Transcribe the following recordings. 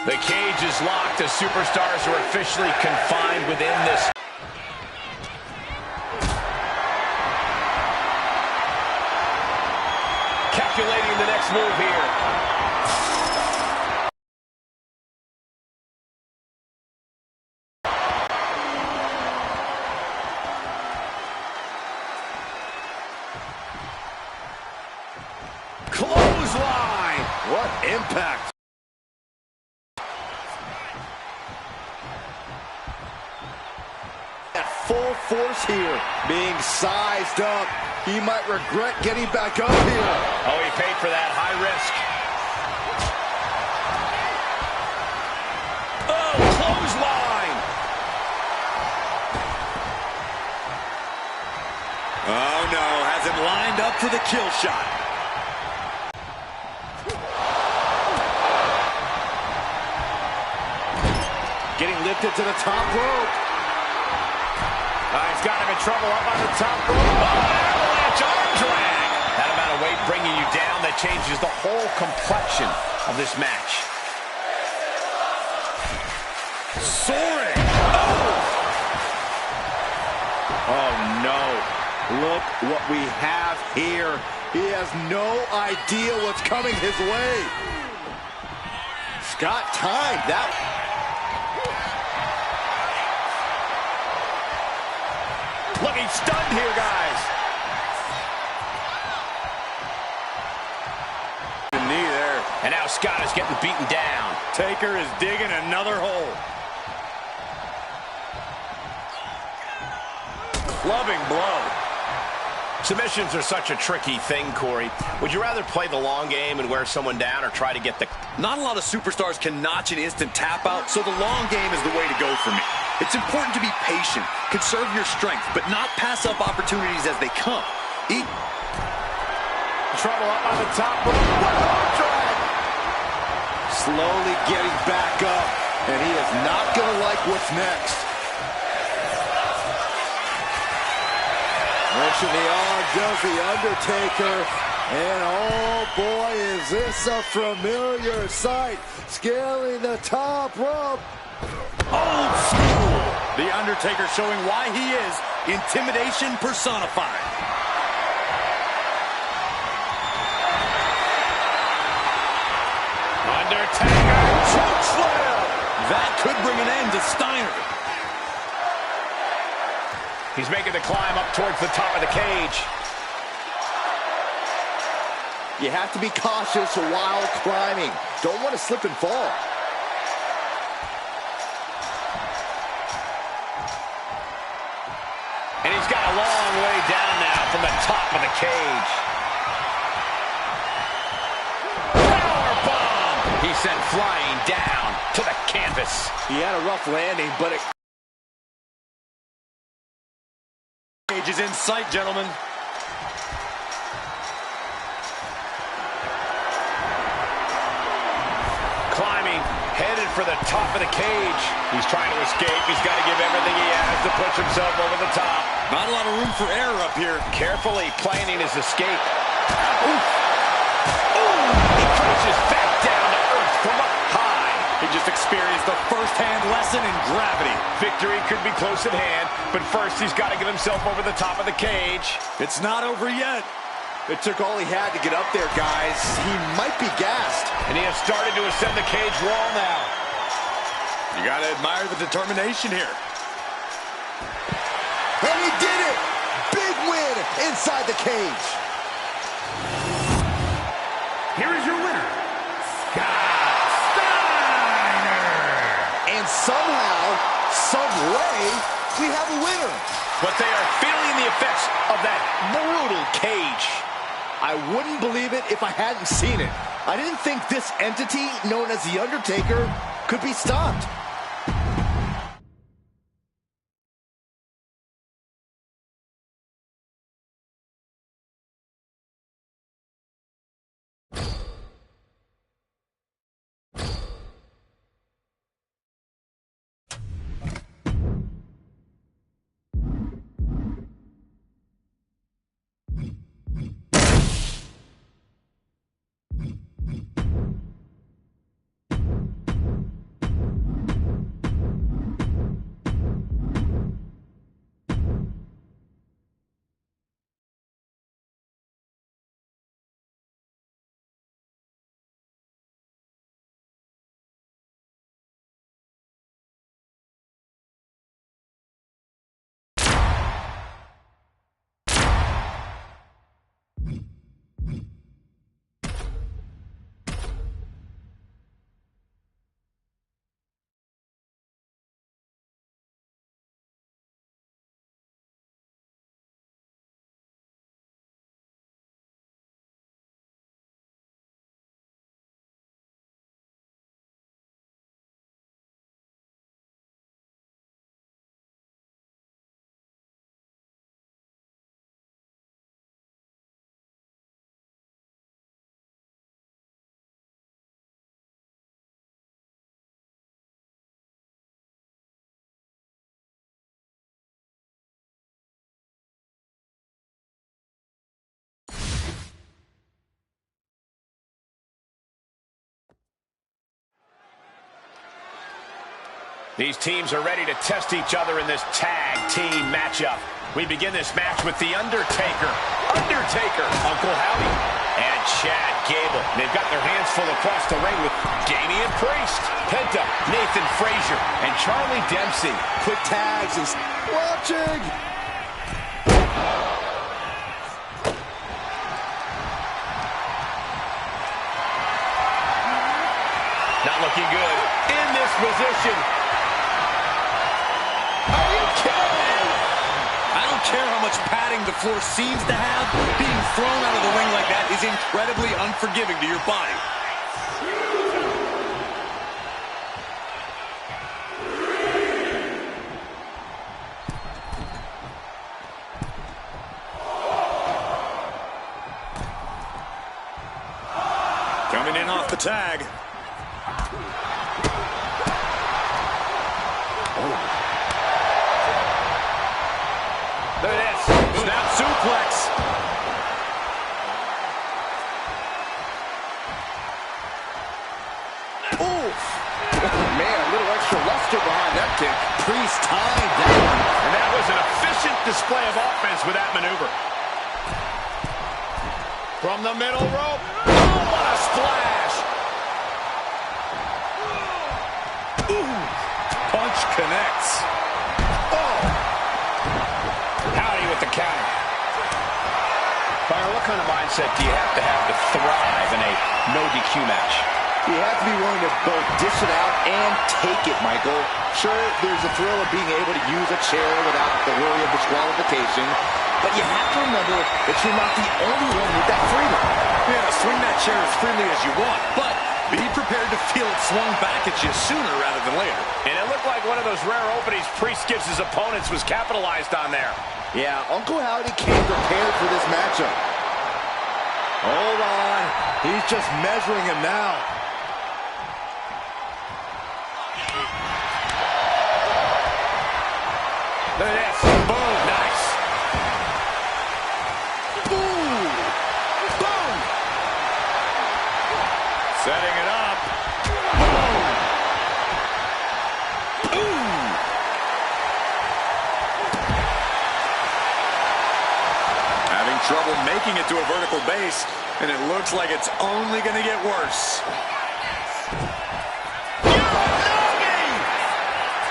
The cage is locked. The superstars are officially confined within this. Calculating the next move here. Clothesline! What impact! At full force here, being sized up. He might regret getting back up here. Oh, he paid for that. High risk. Oh, clothesline! Oh, no. Has him lined up for the kill shot. Getting lifted to the top rope. He's got him in trouble up on the top rope. Oh, avalanche arm drag. That amount of weight bringing you down, that changes the whole complexion of this match. Soaring. Oh, no. Look what we have here. He has no idea what's coming his way. Scott timed that. Looking stunned here, guys. The knee there. And now Scott is getting beaten down. Taker is digging another hole. Clubbing blow. Submissions are such a tricky thing, Corey. Would you rather play the long game and wear someone down or try to get the... Not a lot of superstars can notch an instant tap out, so the long game is the way to go for me. It's important to be patient, conserve your strength, but not pass up opportunities as they come. Trouble up on the top rope. What a drag! Slowly getting back up, and he is not going to like what's next. Wrenching the arm does the Undertaker. And oh boy, is this a familiar sight. Scaling the top rope. Old school. The Undertaker showing why he is intimidation personified. Undertaker chokeslam. That could bring an end to Steiner. He's making the climb up towards the top of the cage. You have to be cautious while climbing. Don't want to slip and fall. And he's got a long way down now from the top of the cage. Powerbomb! He sent flying down to the canvas. He had a rough landing, but it... Cage is in sight, gentlemen. Climbing, headed for the top of the cage. He's trying to escape. He's got to give everything he has to push himself over the top. Not a lot of room for error up here. Carefully planning his escape. Ooh. Ooh. He crashes back down to earth from up high. He just experienced a first-hand lesson in gravity. Victory could be close at hand, but first he's got to get himself over the top of the cage. It's not over yet. It took all he had to get up there, guys. He might be gassed. And he has started to ascend the cage wall now. You got to admire the determination here. And he did it! Big win inside the cage. Here is your winner, Scott Steiner. And somehow, some way, we have a winner. But they are feeling the effects of that brutal cage. I wouldn't believe it if I hadn't seen it. I didn't think this entity, known as The Undertaker, could be stopped. These teams are ready to test each other in this tag team matchup. We begin this match with The Undertaker, Uncle Howdy, and Chad Gable. They've got their hands full across the ring with Damian Priest, Penta, Nathan Frazier, and Charlie Dempsey. Quick tags and watching. Not looking good in this position. Are you kidding? I don't care how much padding the floor seems to have. Being thrown out of the ring like that is incredibly unforgiving to your body. Coming in off the tag. Look at this. Snap suplex. Oof. Man, a little extra luster behind that kick. Priest tied that one. And that was an efficient display of offense with that maneuver. From the middle rope. Oh, what a splash. Ooh. Punch connects. Oh. Howdy with the counter. Byron, what kind of mindset do you have to thrive in a no DQ match? You have to be willing to both dish it out and take it, Michael. Sure, there's a thrill of being able to use a chair without the worry of disqualification, but you have to remember that you're not the only one with that freedom. Yeah, swing that chair as freely as you want, but be prepared to feel it swung back at you sooner rather than later. And it looked like one of those rare openings Priest gives his opponents was capitalized on there. Yeah, Uncle Howdy came prepared for this matchup. Hold on. He's just measuring him now. Look at this. Boom. Nice. Boom. Boom. Setting it up. Having trouble making it to a vertical base, and it looks like it's only going to get worse.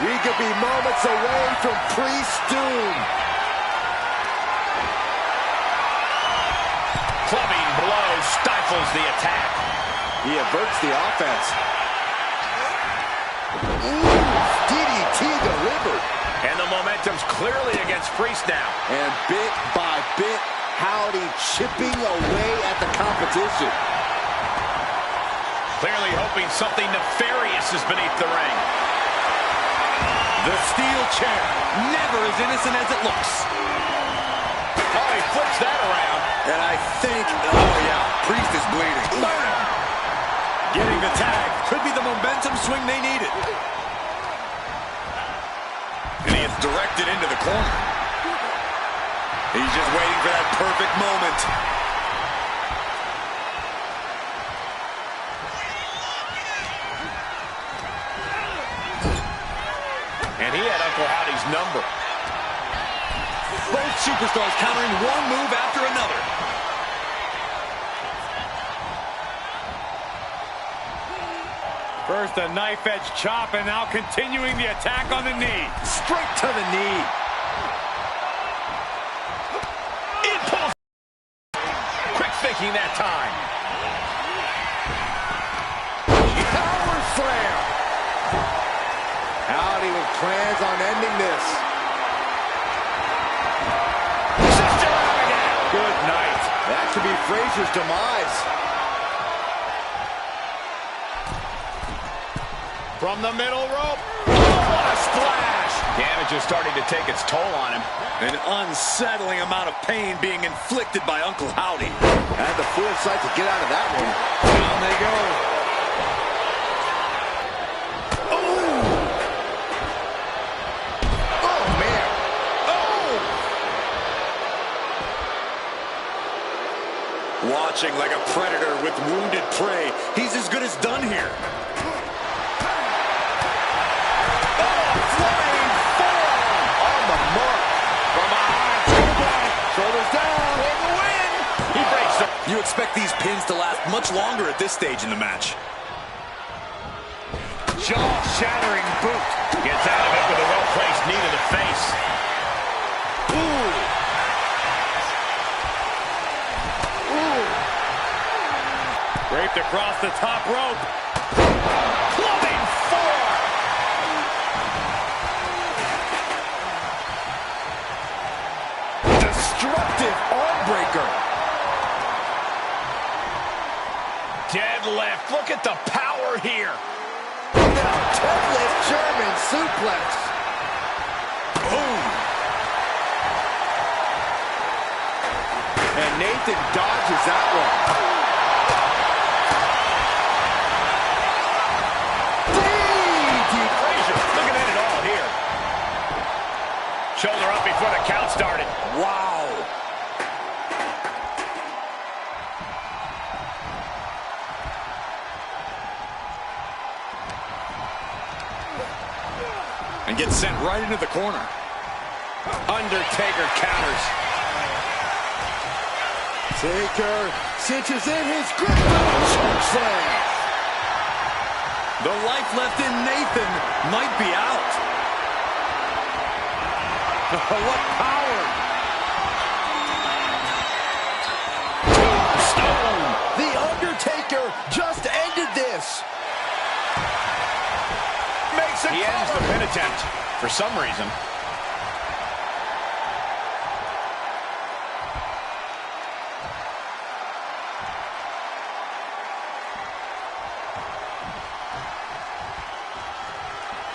We could be moments away from Priest's doom. Clubbing blow stifles the attack. He averts the offense. Ooh, DDT delivered. And the momentum's clearly against Priest now. And bit by bit, Howdy chipping away at the competition. Clearly hoping something nefarious is beneath the ring. The steel chair, never as innocent as it looks. Oh, he flips that around. And I think, oh yeah, Priest is bleeding. Getting the tag could be the momentum swing they needed. And he gets directed into the corner. He's just waiting for that perfect moment. And he had Uncle Howdy's number. Both superstars countering one move after another. First a knife-edge chop, and now continuing the attack on the knee. Straight to the knee. Impulse. Quick thinking that time. Power slam. Howdy with plans on ending this. Sister out again. Good night. That could be Frazier's demise. From the middle rope. Oh, what a splash. Damage is starting to take its toll on him. An unsettling amount of pain being inflicted by Uncle Howdy. Had the foresight to get out of that one. Down they go. Oh, man. Oh! Watching like a predator with wounded prey. He's as good as done here. Oh, expect these pins to last much longer at this stage in the match. Jaw-shattering boot. Gets out of it with a well-placed knee to the face. Ooh. Ooh. Draped across the top rope. Clubbing forearm. Destructive arm breaker. Deadlift. Look at the power here. Now deadlift German suplex. Boom. And Nathan dodges that one. Looking at it all here. Shoulder up before the count started. Wow. And gets sent right into the corner. Undertaker counters. Taker cinches in his grip on a chokeslam. The life left in Nathan might be out. What power! Tombstone! The Undertaker just ended this. Makes it. He ends the pin attempt for some reason.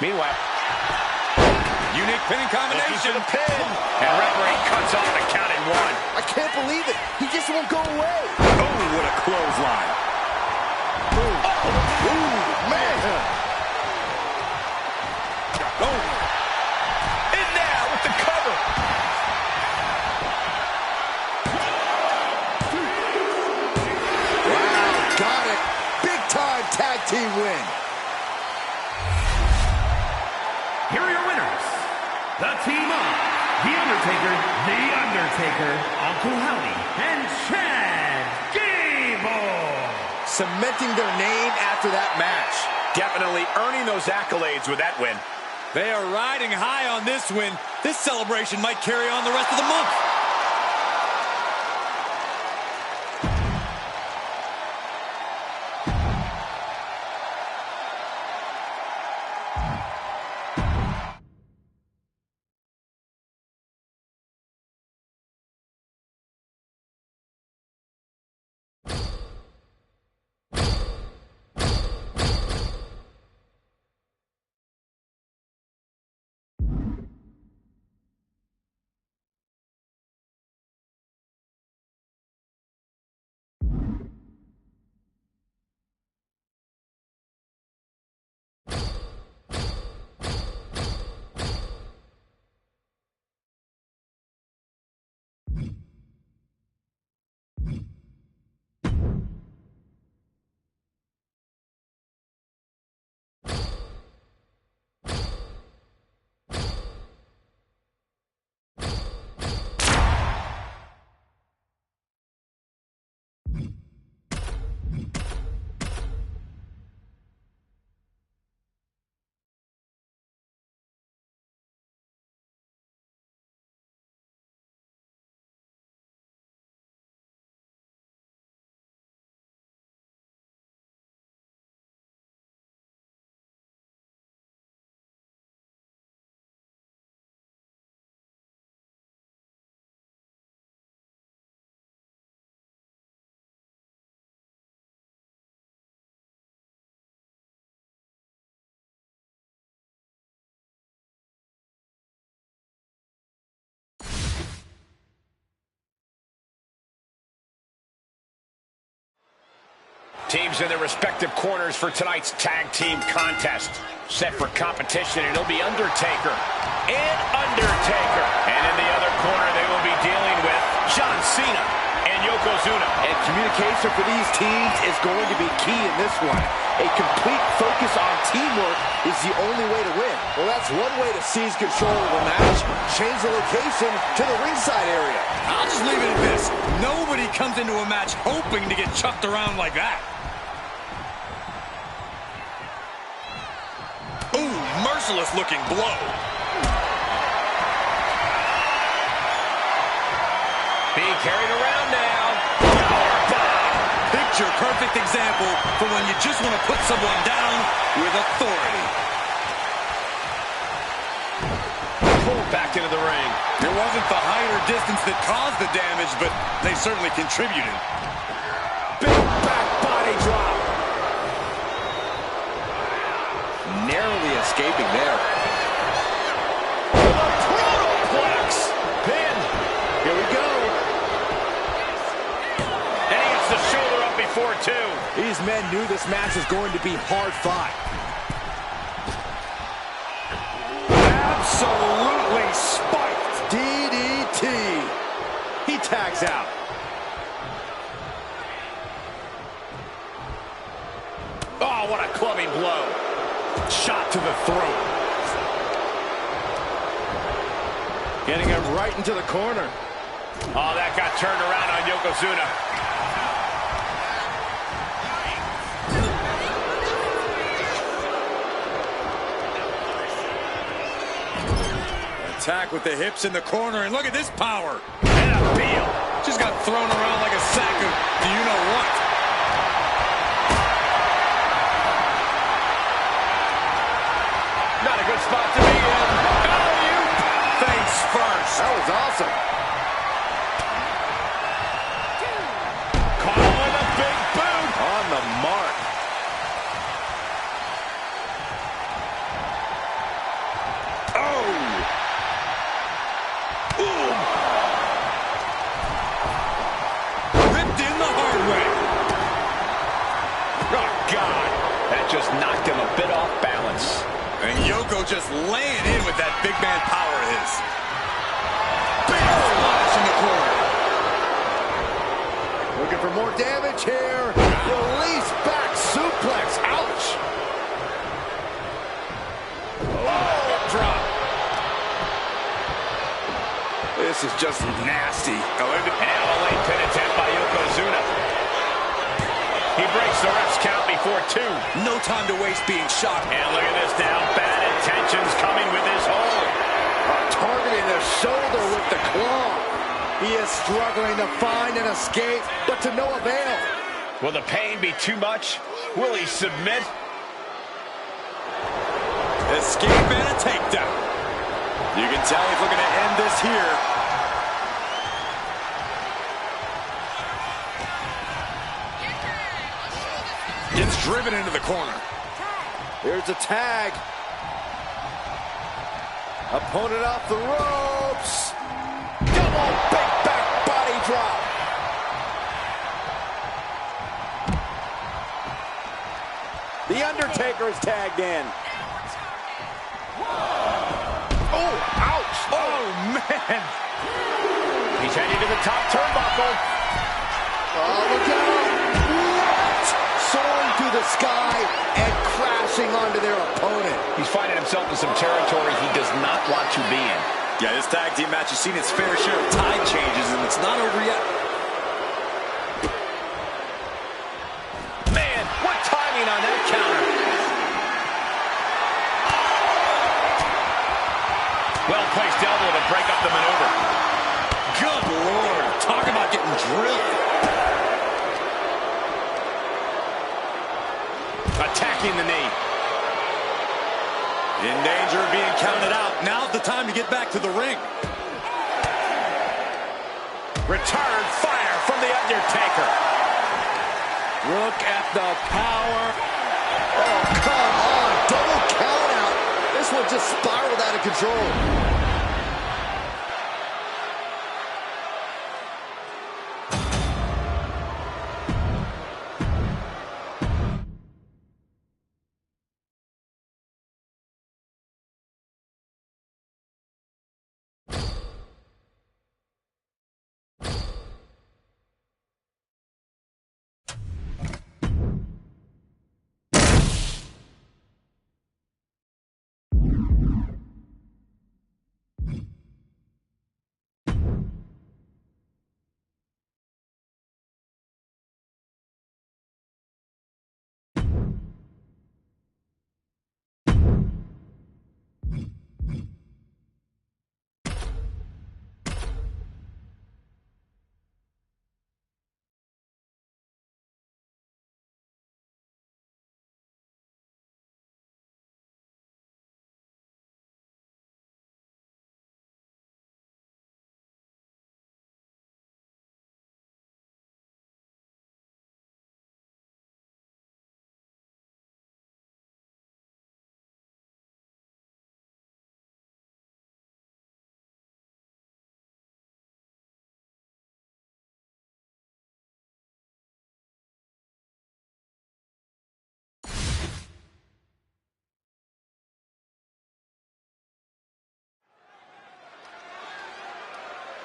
Meanwhile, Unique pinning combination. to the pin. And referee cuts off the count in one. I can't believe it. He just won't go away. Oh, what a clothesline. Ooh, man. Oh. In now with the cover. Wow, got it. Big time tag team win. Here are your winners. The team of The Undertaker, Uncle Howdy, and Chad Gable. Cementing their name after that match. Definitely earning those accolades with that win. They are riding high on this win. This celebration might carry on the rest of the month. Teams in their respective corners for tonight's tag team contest. Set for competition, and it'll be Undertaker and Undertaker. And in the other corner, they will be dealing with John Cena and Yokozuna. And communication for these teams is going to be key in this one. A complete focus on teamwork is the only way to win. Well, that's one way to seize control of a match. Change the location to the ringside area. I'll just leave it at this. Nobody comes into a match hoping to get chucked around like that. Ooh, merciless looking blow. Being carried around now. Picture perfect example for when you just want to put someone down with authority. Pulled back into the ring. It wasn't the height or distance that caused the damage, but they certainly contributed. Big back body drop. Narrowly escaping there. Protoplex. Pin. Here we go. And he gets the shoulder up before two. These men knew this match was going to be hard fought. Absolutely spiked. DDT. He tags out. Oh, what a clubbing blow. Shot to the throat. Getting him right into the corner. Oh, that got turned around on Yokozuna. Attack with the hips in the corner, and look at this power. And a feel. Just got thrown around like a sack of do-you-know-what. Not a good spot to be in. Face first. That was awesome. Caught him with a big boot. On the mark. Ripped in the hard way. Oh, God. That just knocked him a bit off balance. And Yoko just laying in with that big man power of his. Big splash in the corner. Looking for more damage here. Release back suplex. Ouch. Oh, drop. This is just nasty. And a late pin attempt by Yokozuna. He breaks the ref's count before two. No time to waste being shot. And look at this now. Bad intentions coming with his hold. Targeting the shoulder with the claw. He is struggling to find an escape, but to no avail. Will the pain be too much? Will he submit? Escape and a takedown. You can tell he's looking to end this here. Gets driven into the corner. Here's a tag. Opponent off the ropes. Double big back body drop. The Undertaker is tagged in. Oh, ouch. Oh, man. He's heading to the top turnbuckle. Oh, look out. What? Soaring through the sky and crashing onto their opponent. He's finding himself in some territory he does not want to be in. Yeah, this tag team match has seen its fair share of tide changes, and it's not over yet. Man, what timing on that counter. Well-placed elbow to break up the maneuver. Good Lord. Talk about getting drilled. Attacking the knee. In danger of being counted out. Now's the time to get back to the ring. Return fire from the Undertaker. Look at the power. Oh, come on. Double count out. This one just spiraled out of control.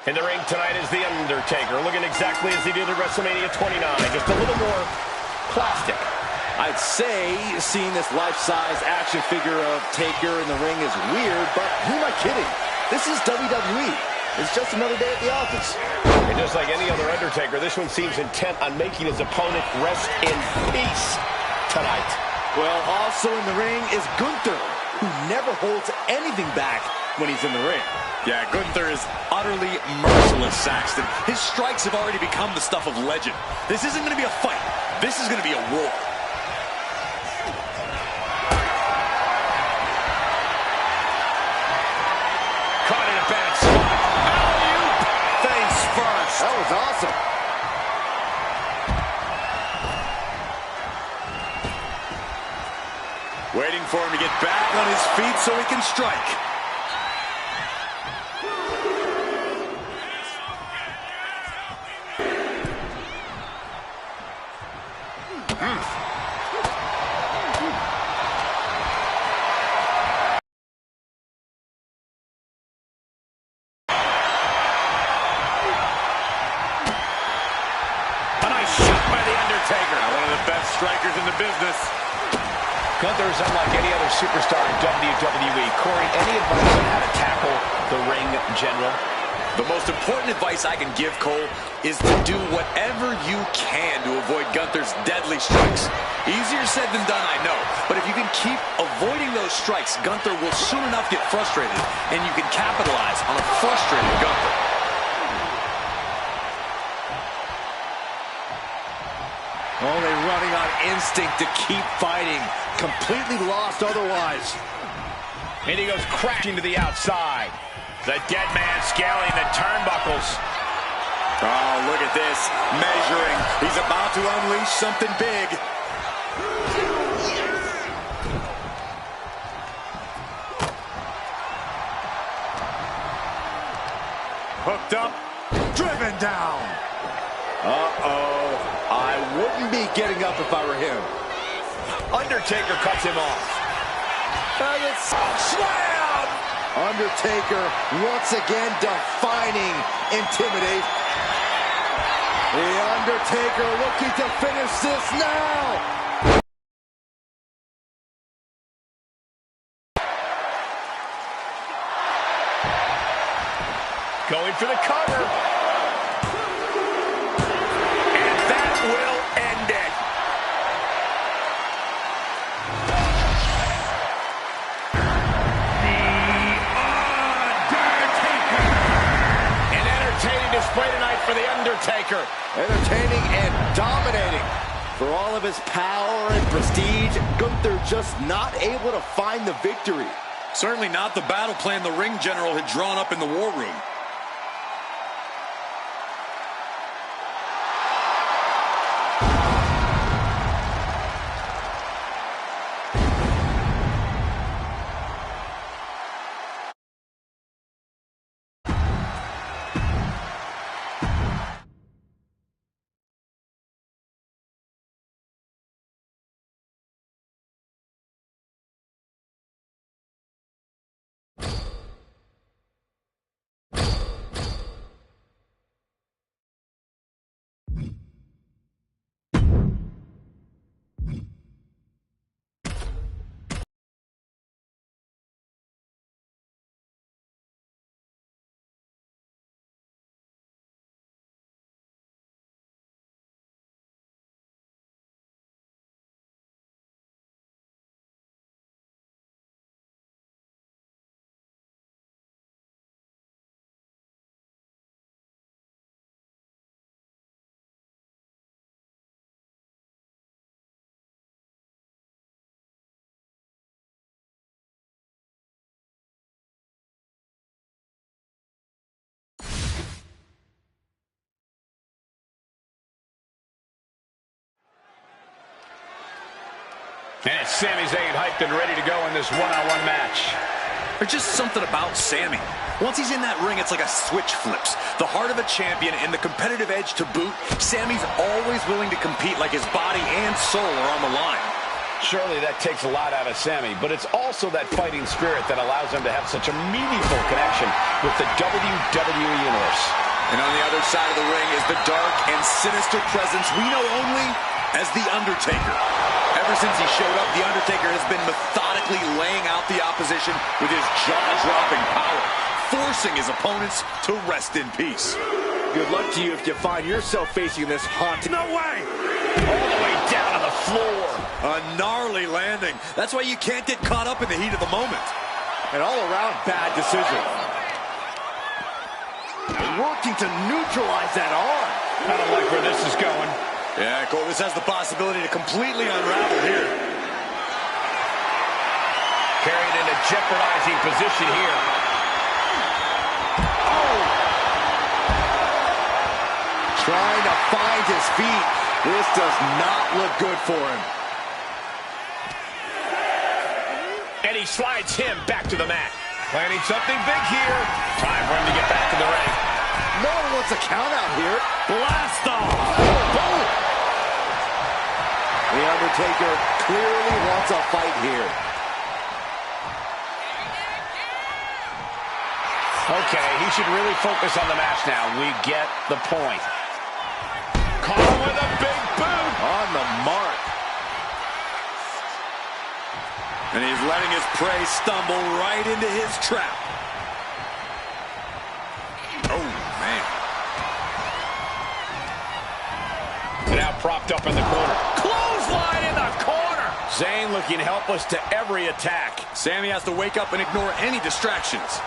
In the ring tonight is The Undertaker, looking exactly as he did at WrestleMania 29, just a little more plastic. I'd say seeing this life-size action figure of Taker in the ring is weird, but who am I kidding? This is WWE. It's just another day at the office. And just like any other Undertaker, this one seems intent on making his opponent rest in peace tonight. Well, also in the ring is Gunther, who never holds anything back when he's in the ring. Yeah, Gunther is utterly merciless, Saxton. His strikes have already become the stuff of legend. This isn't going to be a fight. This is going to be a war. Caught in a bad spot. Alley-oop. Face first. That was awesome. Waiting for him to get back on his feet so he can strike. Strikers in the business. Gunther is unlike any other superstar in WWE. Corey, any advice on how to tackle the ring, General? The most important advice I can give, Cole, is to do whatever you can to avoid Gunther's deadly strikes. Easier said than done, I know. But if you can keep avoiding those strikes, Gunther will soon enough get frustrated, and you can capitalize on a frustrated Gunther. Only running on instinct to keep fighting. Completely lost otherwise. And he goes crashing to the outside. The dead man scaling the turnbuckles. Oh, look at this. Measuring. He's about to unleash something big. Hooked up. Driven down. Uh-oh. I wouldn't be getting up if I were him. Undertaker cuts him off. Slam! Undertaker once again defining intimidate. The Undertaker looking to finish this now. Going for the cover. Will end it. The Undertaker. An entertaining display tonight for The Undertaker. Entertaining and dominating. For all of his power and prestige, Gunther just not able to find the victory. Certainly not the battle plan the ring general had drawn up in the war room. And it's Sami Zayn hyped and ready to go in this one-on-one match. There's just something about Sami. Once he's in that ring, it's like a switch flips. The heart of a champion and the competitive edge to boot, Sami's always willing to compete like his body and soul are on the line. Surely that takes a lot out of Sammy, but it's also that fighting spirit that allows him to have such a meaningful connection with the WWE Universe. And on the other side of the ring is the dark and sinister presence we know only as The Undertaker. Ever since he showed up, The Undertaker has been methodically laying out the opposition with his jaw-dropping power, forcing his opponents to rest in peace. Good luck to you if you find yourself facing this haunting. No way! All the way down to the floor. A gnarly landing. That's why you can't get caught up in the heat of the moment. An all-around bad decision. Working to neutralize that arm. I don't like where this is going. Yeah, Cole, this has the possibility to completely unravel here. Carried in a jeopardizing position here. Oh! Trying to find his feet. This does not look good for him. And he slides him back to the mat. Planning something big here. Time for him to get back in the ring. No one wants a count out here. Blast off! Boom! The Undertaker clearly wants a fight here. Okay, he should really focus on the match now. We get the point. Caught him with a big boot. On the mark. And he's letting his prey stumble right into his trap. Oh, man. Now propped up in the corner. Clothesline in the corner. Zayn looking helpless to every attack. Sammy has to wake up and ignore any distractions.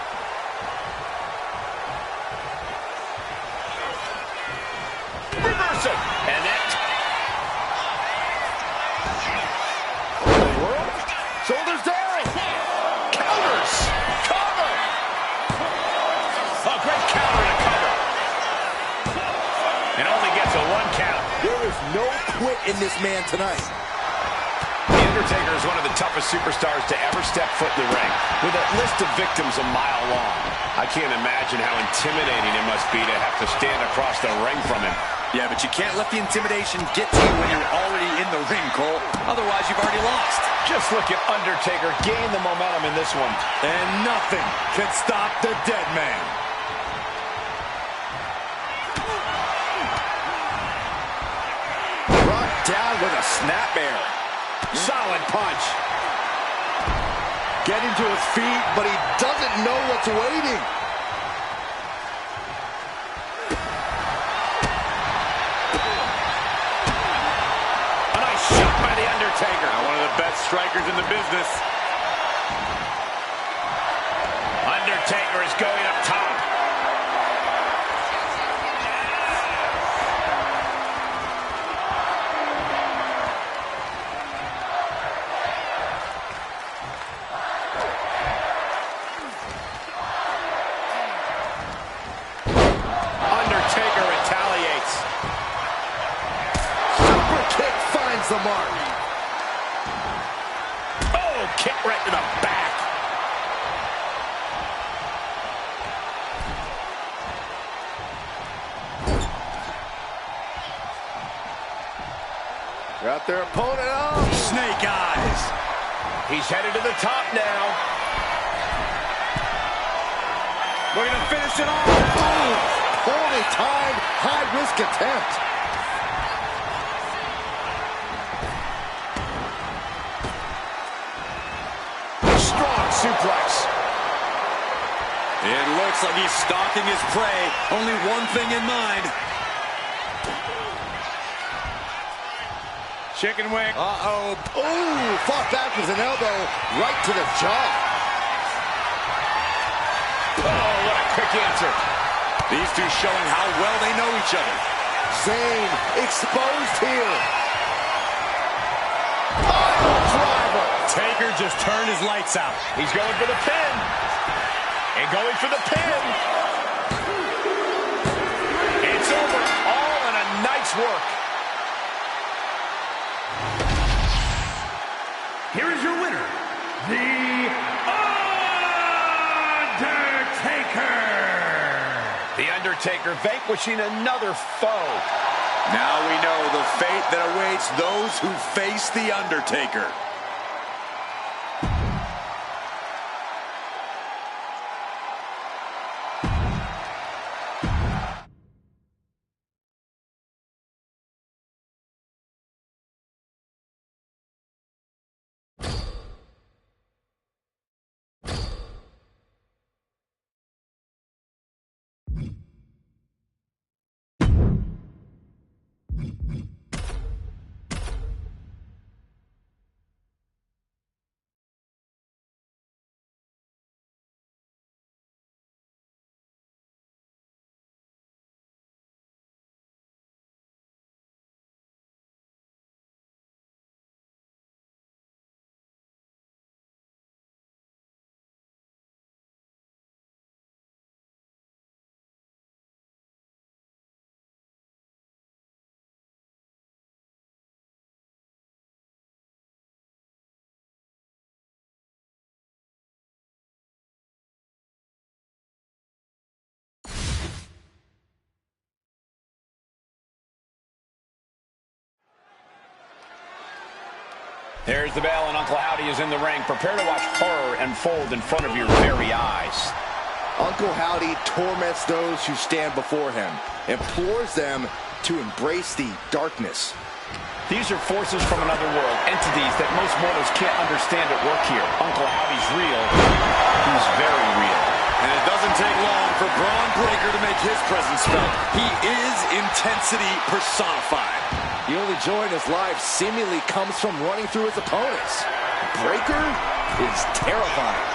Reversal. And that... Shoulders down. Counters. Cover. A great counter and a cover. And only gets a 1 count. There is no quit in this man tonight. The Undertaker is one of the toughest superstars to ever step foot in the ring, with a list of victims a mile long. I can't imagine how intimidating it must be to have to stand across the ring from him. Yeah, but you can't let the intimidation get to you when you're already in the ring, Cole. Otherwise, you've already lost. Just look at Undertaker gain the momentum in this one. And nothing can stop the dead man. Brought down with a snapmare. Solid punch. Getting to his feet, but he doesn't know what's waiting. A nice shot by the Undertaker. One of the best strikers in the business. Undertaker is going up top. Undertaker retaliates. Super kick finds the mark. Oh, kick right to the back. Got their opponent up. Snake eyes. He's headed to the top now. We're going to finish it off. Boom. Poorly timed, high-risk attempt. Strong suplex. It looks like he's stalking his prey. Only one thing in mind. Chicken wing. Uh-oh. Ooh, fought back with an elbow right to the jaw. Oh, what a quick answer. These two showing how well they know each other. Zayn exposed here. Pile driver. Taker just turned his lights out. He's going for the pin. And going for the pin. It's over. All in a night's work. Here is your winner, The Undertaker. The Undertaker vanquishing another foe. Now we know the fate that awaits those who face The Undertaker. There's the bell, and Uncle Howdy is in the ring. Prepare to watch horror unfold in front of your very eyes. Uncle Howdy torments those who stand before him, implores them to embrace the darkness. These are forces from another world, entities that most mortals can't understand at work here. Uncle Howdy's real. He's very real. And it doesn't take long for Braun Breaker to make his presence felt. He is intensity personified. The only joy in his life seemingly comes from running through his opponents. Breaker is terrifying.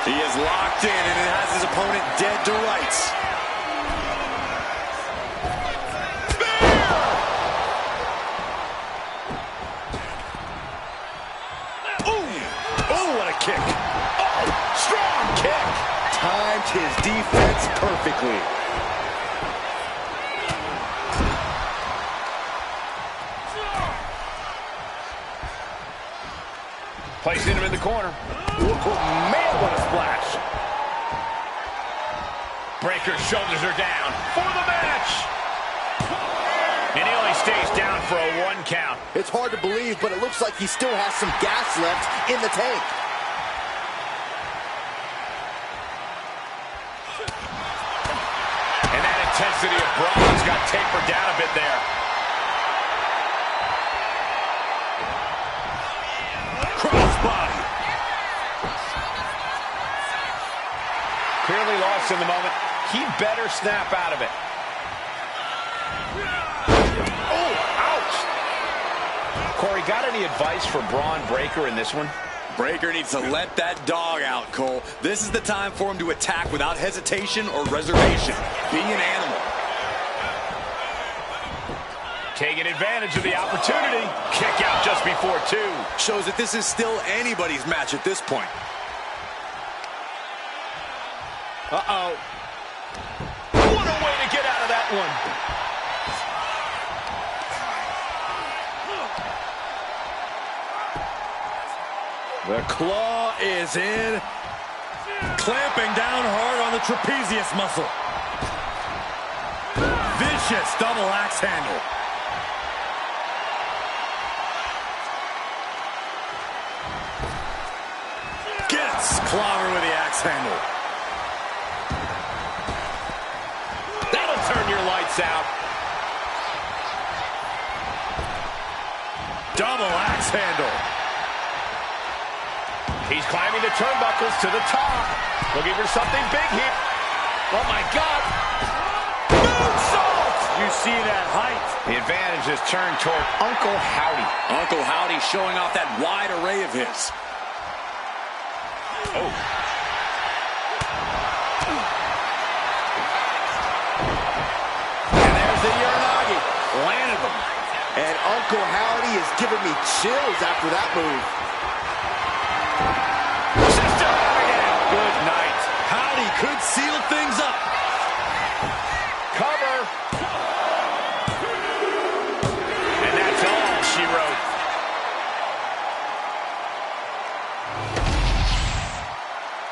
He is locked in and it has his opponent dead to rights. Oh, what a kick. Oh, strong kick. Timed his defense perfectly. Placing him in the corner. Oh, man, what a splash. Breaker's shoulders are down for the match. And he only stays down for a 1 count. It's hard to believe, but it looks like he still has some gas left in the tank. And that intensity of Braun's got tapered down a bit there. Crossbody. Clearly lost in the moment. He better snap out of it. Oh, ouch. Corey, got any advice for Braun Breaker in this one? Breaker needs to let that dog out, Cole. This is the time for him to attack without hesitation or reservation. Be an animal. Taking advantage of the opportunity. Kick out just before 2. Shows that this is still anybody's match at this point. Uh-oh. What a way to get out of that one. The claw is in. Clamping down hard on the trapezius muscle. Vicious double axe handle. Gets clobbered with the axe handle. That'll turn your lights out. Double axe handle. He's climbing the turnbuckles to the top. Looking for something big here. Oh, my God. Moonsault! You see that height. The advantage is turned toward Uncle Howdy. Uncle Howdy showing off that wide array of his. Oh. And there's the Uranagi. Landed them. And Uncle Howdy is giving me chills after that move. Good night. Howdy could seal things up. Cover. And that's all she wrote.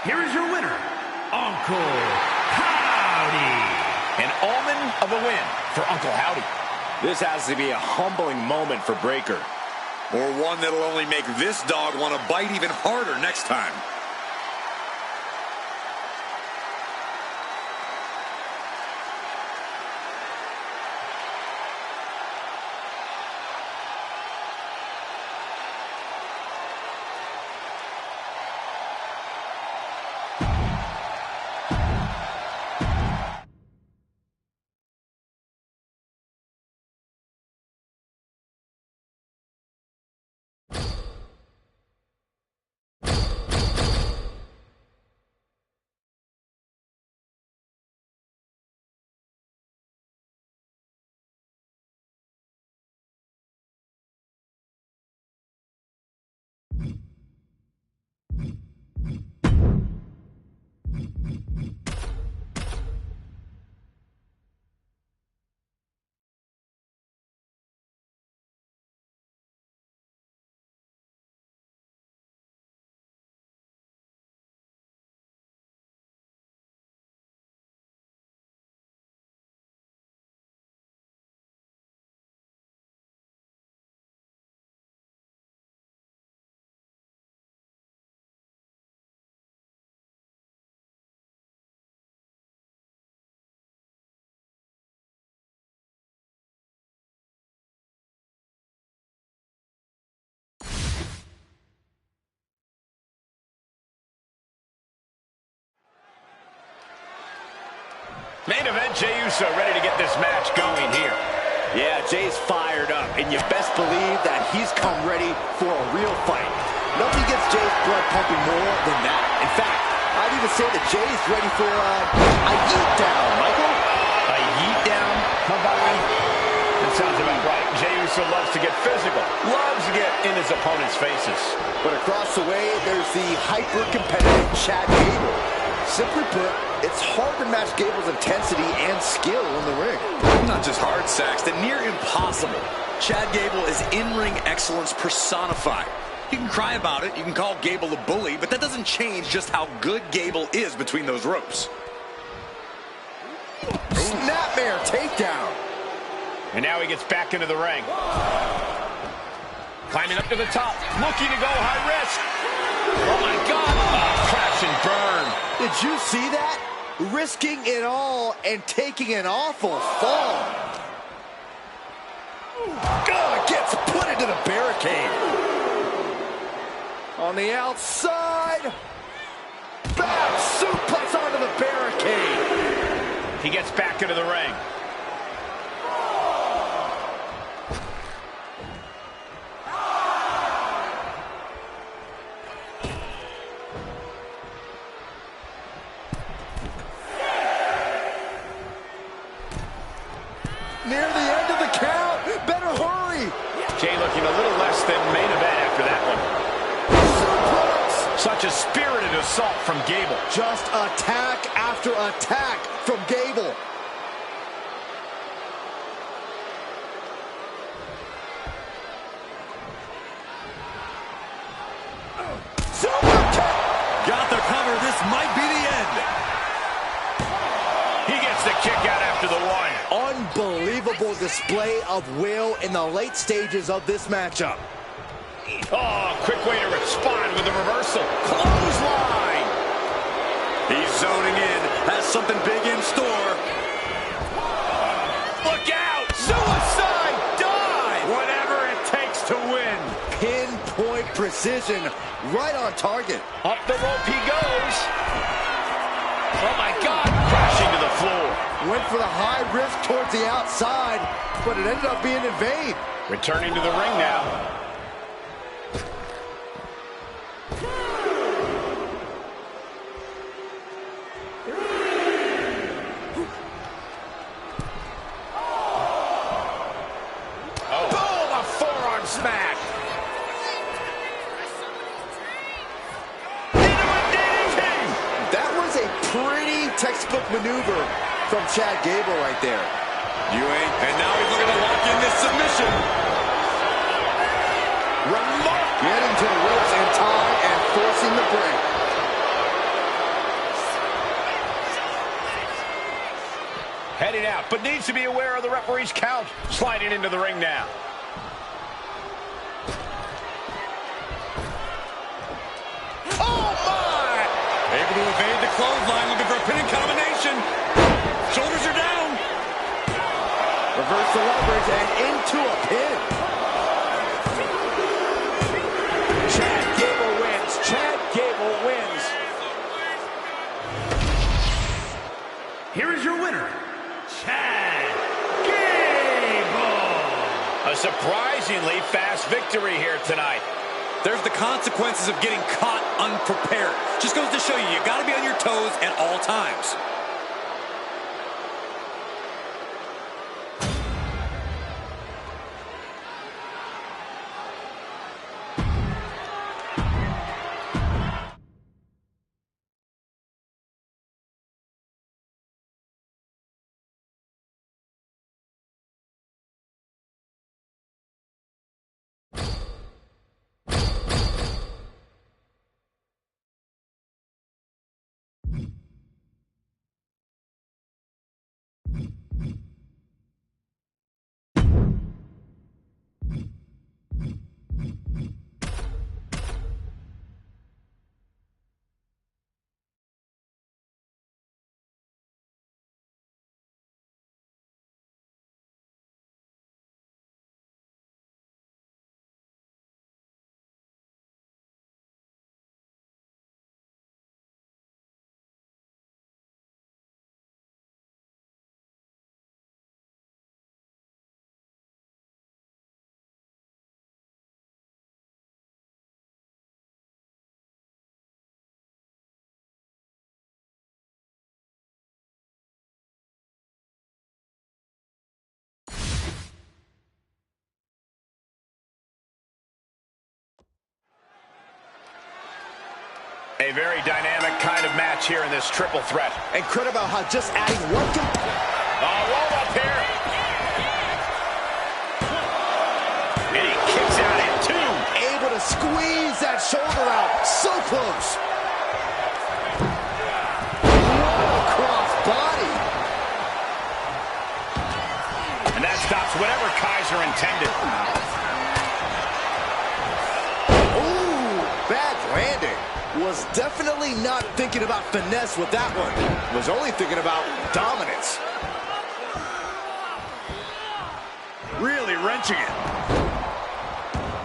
Here is your winner, Uncle Howdy. An omen of a win for Uncle Howdy. This has to be a humbling moment for Breaker. Or one that'll only make this dog want to bite even harder next time. Main event, Jey Uso ready to get this match going here. Yeah, Jey's fired up, and you best believe that he's come ready for a real fight. Nothing gets Jey's blood pumping more than that. In fact, I'd even say that Jey's ready for a yeet down, Michael. A yeet down? How about it? That sounds about right. Jey Uso loves to get physical, loves to get in his opponent's faces. But across the way, there's the hyper-competitive Chad Gable. Simply put, it's hard to match Gable's intensity and skill in the ring. Not just hard, Saxton, near impossible. Chad Gable is in-ring excellence personified. You can cry about it, you can call Gable a bully, but that doesn't change just how good Gable is between those ropes. Snapmare takedown. And now he gets back into the ring. Climbing up to the top, looking to go high risk. Oh my God, crash and burn. Did you see that? Risking it all and taking an awful fall. God, gets put into the barricade. On the outside. Back suplex onto the barricade. He gets back into the ring. Near the end of the count. Better hurry. Jey looking a little less than main event after that one. Suplex. Such a spirited assault from Gable. Just attack after attack from Gable. Super kick. Got the cover, this might be the end. He gets the kick out after the one. Unbelievable display of will in the late stages of this matchup. Oh, quick way to respond with the reversal. Clothesline. He's zoning in, has something big in store. Look out. Suicide dive. Whatever it takes to win. Pinpoint precision, right on target. Up the rope he goes. Oh my God, crashing to the floor. Went for the high risk towards the outside, but it ended up being in vain. Returning to the ring now. Oh. Boom, a forearm smash. Into a DDT. That was a pretty textbook maneuver from Chad Gable right there. And now he's looking to lock in this submission. Getting to the ropes in time and forcing the break. Heading out, but needs to be aware of the referee's count. Sliding into the ring now. Oh my! Able to evade the clothesline, looking for a pinning combination. Shoulders are down. Reverse the leverage and into a pin. Chad Gable wins. Chad Gable wins. Here is your winner, Chad Gable. A surprisingly fast victory here tonight. There's the consequences of getting caught unprepared. Just goes to show you got to be on your toes at all times. A very dynamic kind of match here in this triple threat. Incredible how just adding one Roll up here. And he kicks out at 2. able to squeeze that shoulder out. So close. What a cross body. And that stops whatever Kaiser intended. Ooh, bad landing. Was definitely not thinking about finesse with that one. Was only thinking about dominance. Really wrenching it.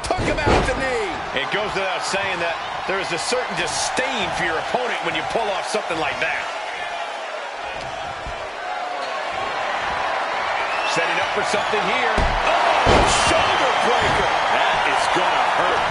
Took him out the knee. It goes without saying that there is a certain disdain for your opponent when you pull off something like that. Setting up for something here. Oh, shoulder breaker. That is gonna hurt.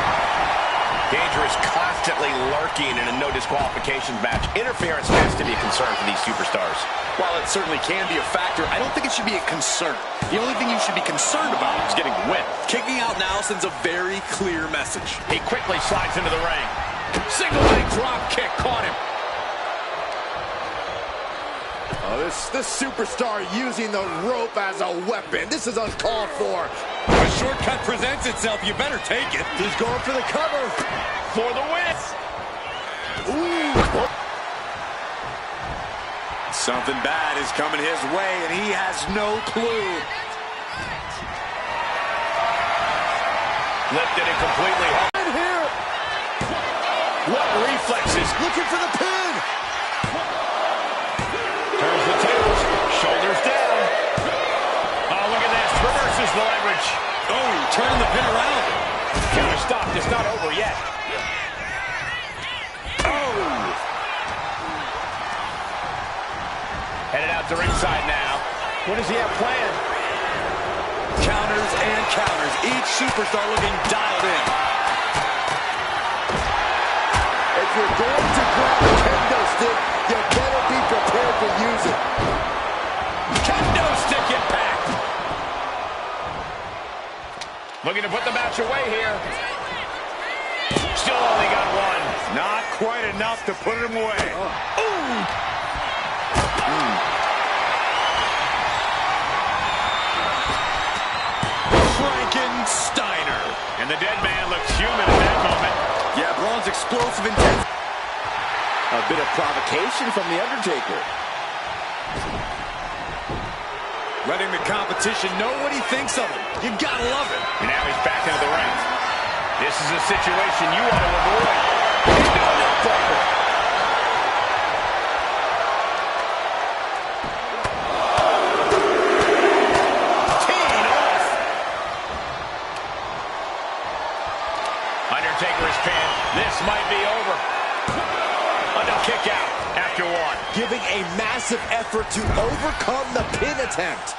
Danger is constantly lurking in a no disqualifications match. Interference has to be a concern for these superstars. While it certainly can be a factor, I don't think it should be a concern. The only thing you should be concerned about is getting the win. Kicking out now sends a very clear message. He quickly slides into the ring. Single leg drop kick caught him. Oh, this superstar using the rope as a weapon. This is uncalled for. A shortcut presents itself. You better take it. He's going for the cover. For the win. Ooh. Something bad is coming his way, and he has no clue. Lifted it completely. In here. What reflexes. Looking for the pin. Turns the tables. Shoulders down. Oh, look at this. Reverses the leverage. Oh, turning the pin around. Counter stopped. It's not over yet. Headed out to ringside now. What does he have planned? Counters and counters. Each superstar looking dialed in. If you're going to grab a kendo stick, you better be prepared to use it. Kendo stick impact. Looking to put the match away here. Still only got one. Not quite enough to put him away. Frankensteiner. And the dead man looks human in that moment. Yeah, Braun's explosive intent. A bit of provocation from The Undertaker. Letting the competition know what he thinks of him. You gotta love it. And now he's back into the ring. This is a situation you want to avoid. He's doing that breaker. Teeing off. Undertaker is pinned. This might be over. Under kick out after one. Giving a massive effort to overcome the pin attempt.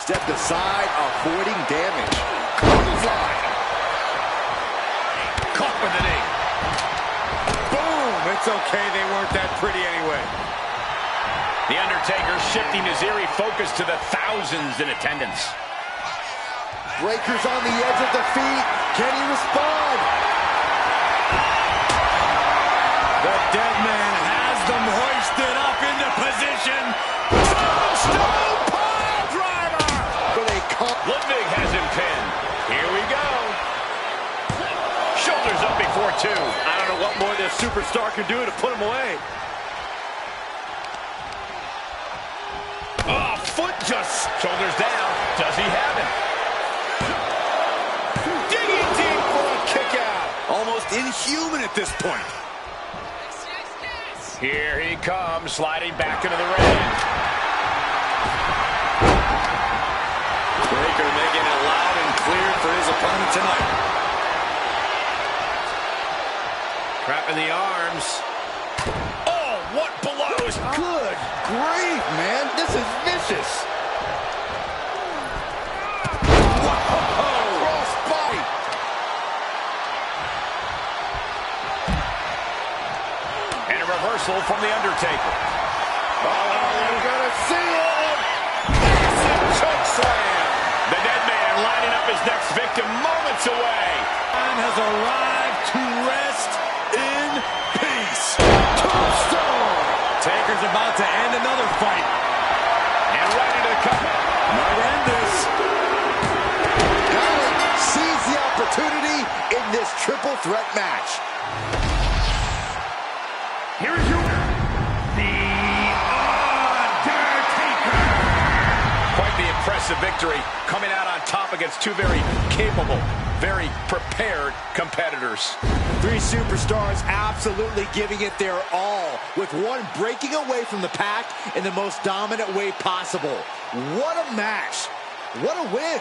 Stepped aside, avoiding damage. Clothesline. Caught with the knee. Boom! It's okay. They weren't that pretty anyway. The Undertaker shifting his eerie focus to the thousands in attendance. Breakers on the edge of the feet. Can he respond? The dead man has them hoisted up into position. Tombstone pile driver. Where they come. Ludwig has him pinned. Here we go. Shoulders up before 2. I don't know what more this superstar can do to put him away. Oh, foot just. Shoulders down. Does he have him? Digging deep for a kick out. Almost inhuman at this point. Here he comes, sliding back into the ring. Breaker making it loud and clear for his opponent tonight. Trapping the arms. Oh, what blows! Good grief, man. This is vicious. Cross body. And a reversal from the Undertaker. Oh, we're gonna see it. Massive choke slam. The dead man lining up his next victim moments away. Time has arrived to rest in peace. Tombstone. Taker's about to end another fight. And right into the cover. Might end this. Got it. Seize the opportunity in this triple threat match. Here is your winner, The Undertaker. Quite the impressive victory, coming out on top against two very capable, very prepared competitors. Three superstars absolutely giving it their all, with one breaking away from the pack in the most dominant way possible. What a match. What a win.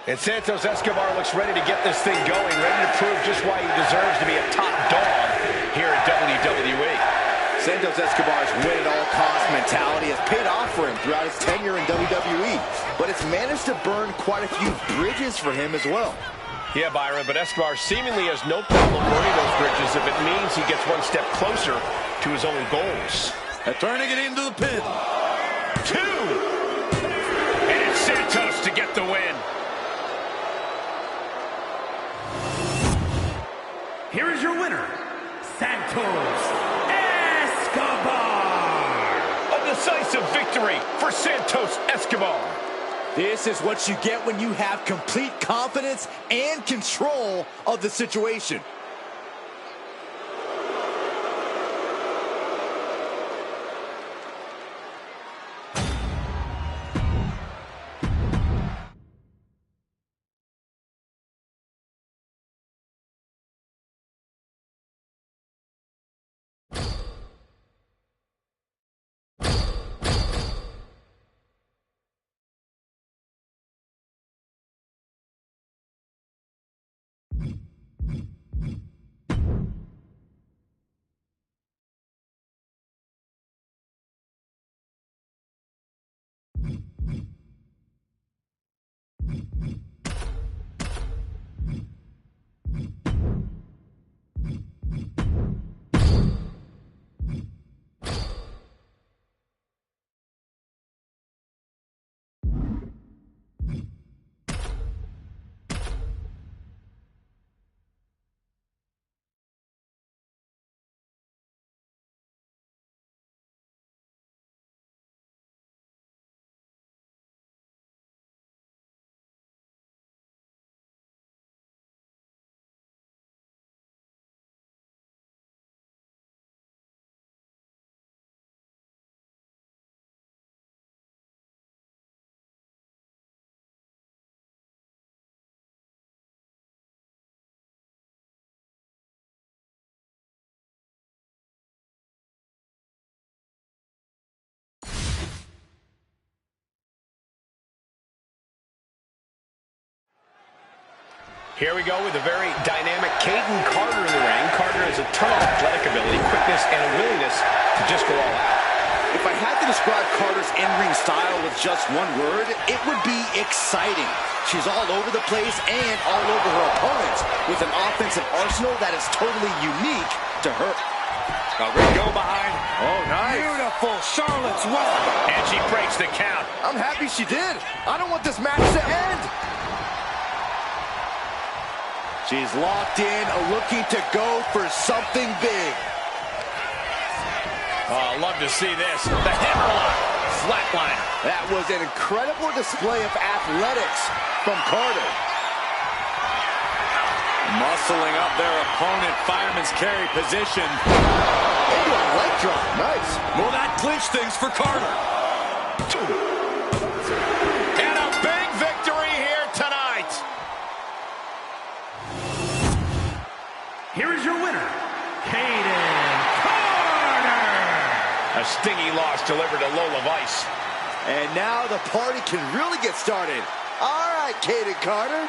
And Santos Escobar looks ready to get this thing going, ready to prove just why he deserves to be a top dog here at WWE. Santos Escobar's win-at-all-cost mentality has paid off for him throughout his tenure in WWE, but it's managed to burn quite a few bridges for him as well. Yeah, Byron, but Escobar seemingly has no problem burning those bridges if it means he gets one step closer to his own goals. Turning it into the pin. 2! And it's Santos to get the win. Here is your winner, Santos Escobar. A decisive victory for Santos Escobar. This is what you get when you have complete confidence and control of the situation. Here we go with a very dynamic Caden Carter in the ring. Carter has a ton of athletic ability, quickness, and a willingness to just go all out. If I had to describe Carter's in-ring style with just one word, it would be exciting. She's all over the place and all over her opponents with an offensive arsenal that is totally unique to her. We go behind. Oh, nice. Beautiful Charlotte's Web. And she breaks the count. I'm happy she did. I don't want this match to end. She's locked in, looking to go for something big. Oh, love to see this. The hammerlock. Flatliner. That was an incredible display of athletics from Carter. Muscling up their opponent, fireman's carry position. Into a leg drop. Nice. Will that clinch things for Carter? And a big victory here tonight. Here is your winner, Caden Carter. A stingy loss delivered to Lola Vice. And now the party can really get started. All right, Caden Carter.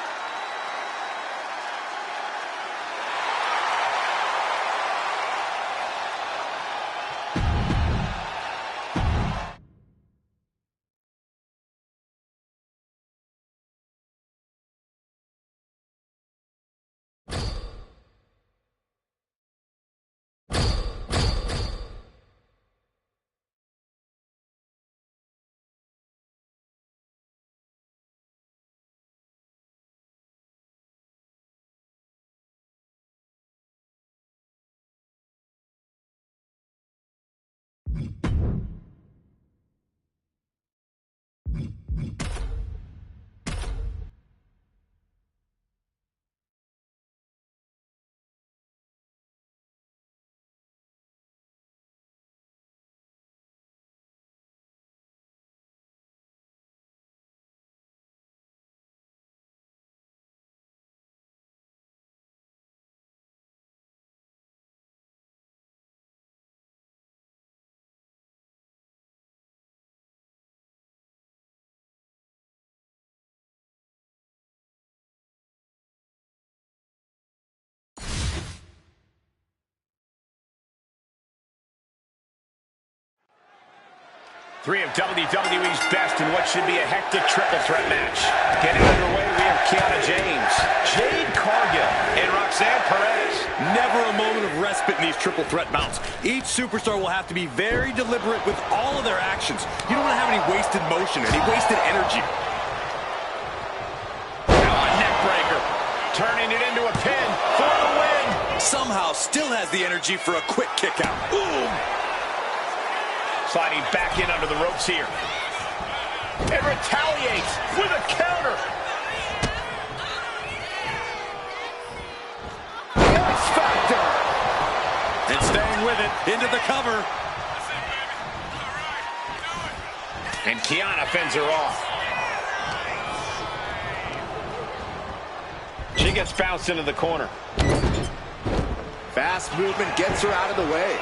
Three of WWE's best in what should be a hectic triple threat match. Getting underway, we have Kiana James, Jade Cargill, and Roxanne Perez. Never a moment of respite in these triple threat bouts. Each superstar will have to be very deliberate with all of their actions. You don't want to have any wasted motion, any wasted energy. Now a neck breaker, turning it into a pin for the win. Somehow still has the energy for a quick kick out. Ooh. Sliding back in under the ropes here. And retaliates with a counter. X Factor. And staying with it, into the cover. And Kiana fends her off. She gets bounced into the corner. Fast movement gets her out of the way.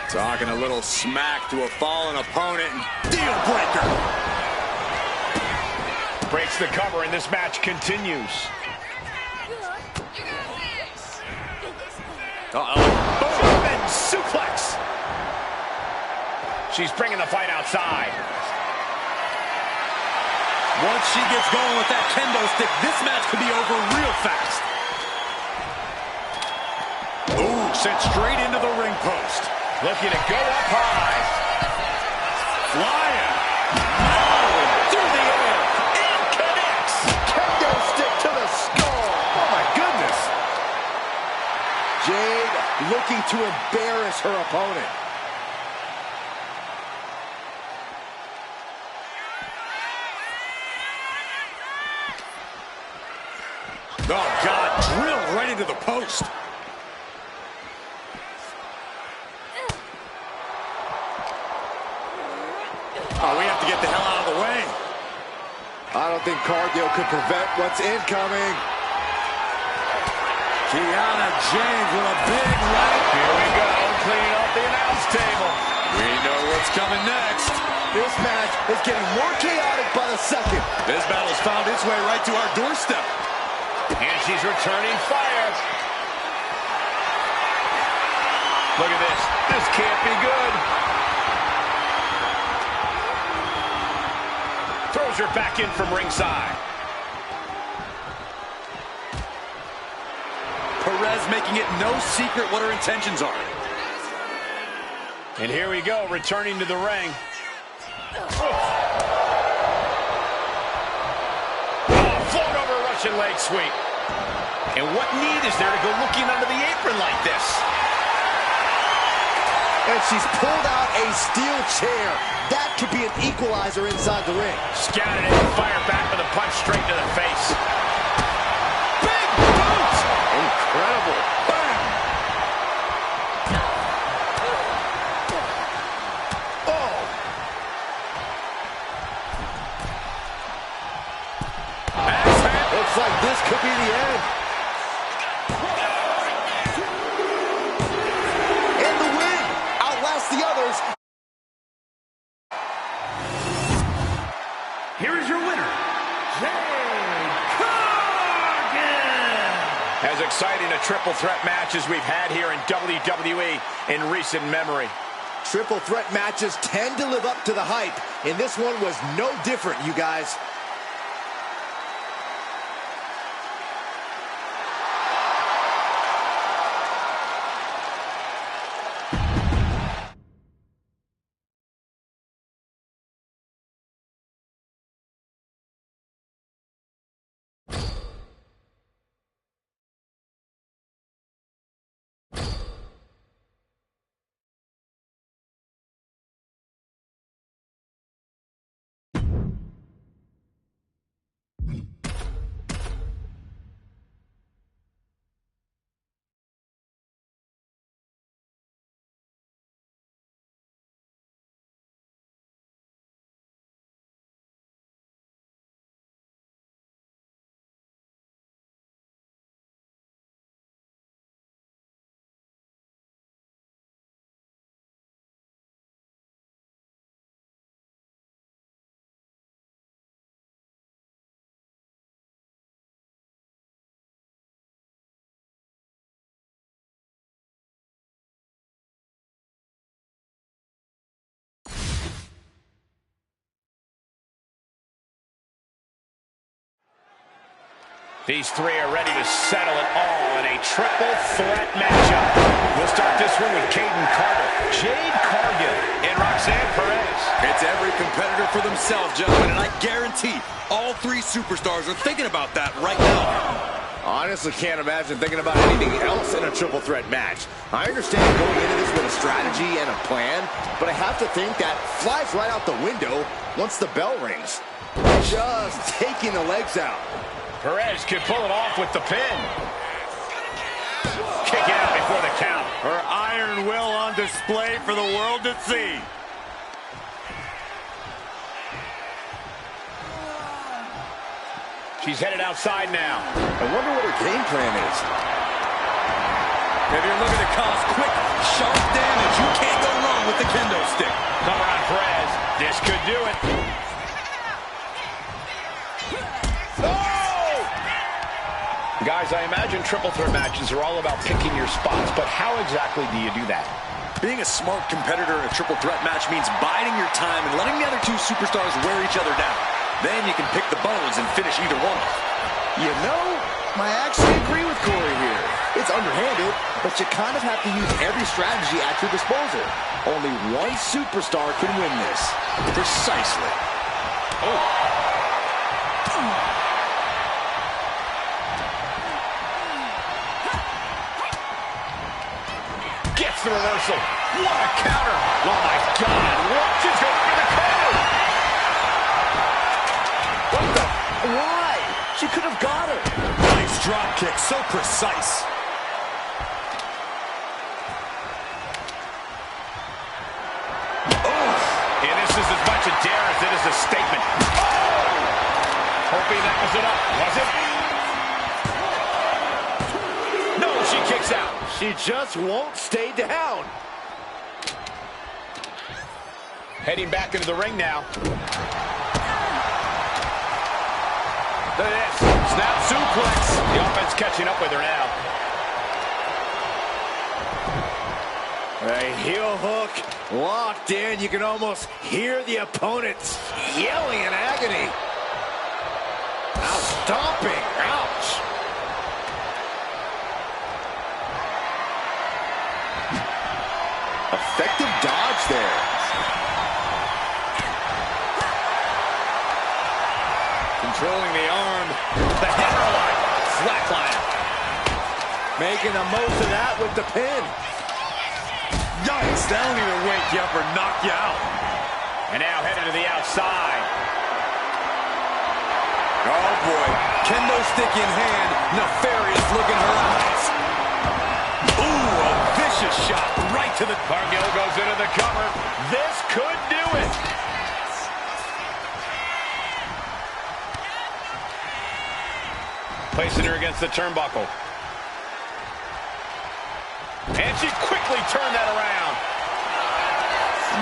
Talking a little smack to a fallen opponent. Deal breaker. Breaks the cover and this match continues. Uh-oh. And suplex. She's bringing the fight outside. Once she gets going with that kendo stick, this match could be over real fast. Ooh, sent straight into the ring post. Looking to go up high. Flying. Through the air. It connects. Kendo stick to the skull. Oh, my goodness. Jade looking to embarrass her opponent. Oh, God, drilled right into the post. Oh, we have to get the hell out of the way. I don't think Cargill could prevent what's incoming. Kiana James with a big right. Here we go, cleaning up the announce table. We know what's coming next. This match is getting more chaotic by the second. This battle's found its way right to our doorstep. And she's returning fire. Look at this. This can't be good. Throws her back in from ringside. Perez making it no secret what her intentions are. And here we go, returning to the ring. Oh, float over Russian leg sweep. And what need is there to go looking under the apron like this? And she's pulled out a steel chair. That could be an equalizer inside the ring. Scouted it and fired back with a punch straight to the face. Big boot! Incredible. Bam! Oh! Looks like this could be the end. And the win outlasts the others. Here is your winner, Jade Cargill. As exciting a triple threat match as we've had here in WWE in recent memory. Triple threat matches tend to live up to the hype, and this one was no different, you guys. These three are ready to settle it all in a triple threat matchup. We'll start this one with Caden Carter, Jade Cargill, and Roxanne Perez. It's every competitor for themselves, gentlemen, and I guarantee all three superstars are thinking about that right now. Honestly, can't imagine thinking about anything else in a triple threat match. I understand going into this with a strategy and a plan, but I have to think that flies right out the window once the bell rings. Just taking the legs out. Perez could pull it off with the pin. Kick out before the count. Her iron will on display for the world to see. She's headed outside now. I wonder what her game plan is. If you're looking to cause quick, sharp damage, you can't go wrong with the kendo stick. Cover on Perez. This could do it. Oh! Guys, I imagine triple threat matches are all about picking your spots, but how exactly do you do that? Being a smart competitor in a triple threat match means biding your time and letting the other two superstars wear each other down. Then you can pick the bones and finish either one off. You know, I actually agree with Corey here. It's underhanded, but you kind of have to use every strategy at your disposal. Only one superstar can win this. Precisely. Oh. Gets the reversal. What a counter. Oh, my God. What? She's going for the cover. What the? Why? She could have got her. Nice drop kick, so precise. And this is as much a dare as it is a statement. Oh! Hoping that was enough. Was it? No, she kicks out. She just won't stay down. Heading back into the ring now. Look at this. Snap suplex. The offense catching up with her now. A heel hook locked in. You can almost hear the opponents yelling in agony. Now stomping. Ouch. Effective dodge there. Controlling the arm. The hammerlock. Flatline. Making the most of that with the pin. Yikes, that'll either wake you up or knock you out. And now headed to the outside. Oh, boy. Kendo stick in hand. Nefarious look in her eyes. Ooh, a vicious shot right to the... Cargill goes into the cover. This could do it. Placing her against the turnbuckle. And she quickly turned that around.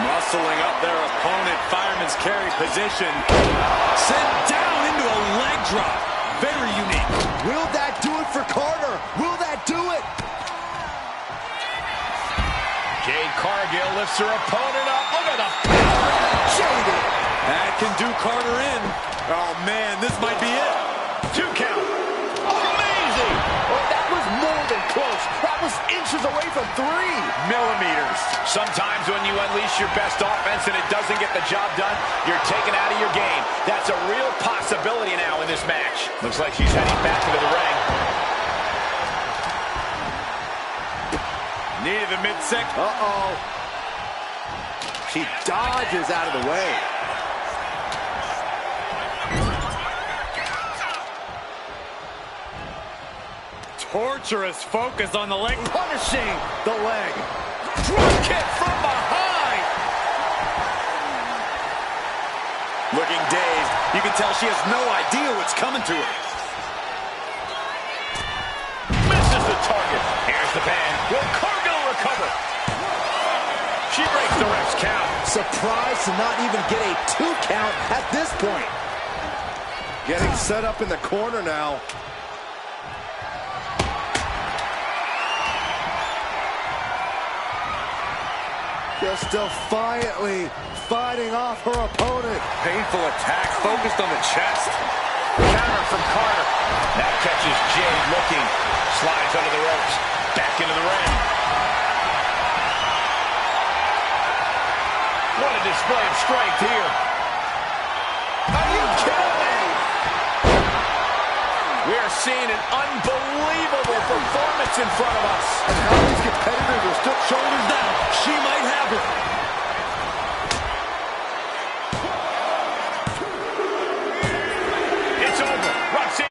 Muscling up their opponent. Fireman's carry position. Sent down into a leg drop. Very unique. Will that do it for Carter? Will that do it? Jade Cargill lifts her opponent up. Look at the power. Jaded. That can do Carter in. Oh, man, this might be it. 2 count. Amazing. Oh, that was more than close. That was inches away from 3 millimeters. Sometimes when you unleash your best offense and it doesn't get the job done, you're taken out of your game. That's a real possibility now in this match. Looks like she's heading back into the ring. Knee to the midsection. Uh-oh. She dodges out of the way. Torturous focus on the leg. Punishing the leg. Drop kick from behind. Looking dazed. You can tell she has no idea what's coming to her. Misses the target. Here's the band. Will Cargill recover? She breaks the ref's count. Surprised to not even get a 2 count at this point. Getting set up in the corner now. Just defiantly fighting off her opponent. Painful attack focused on the chest. Counter from Carter. That catches Jade looking. Slides under the ropes. Back into the ring. What a display of strength here. Are you kidding me? We are seeing an unbelievable performance in front of us. And how these competitors are still shoulders down. She might have her. It's over. Roxy.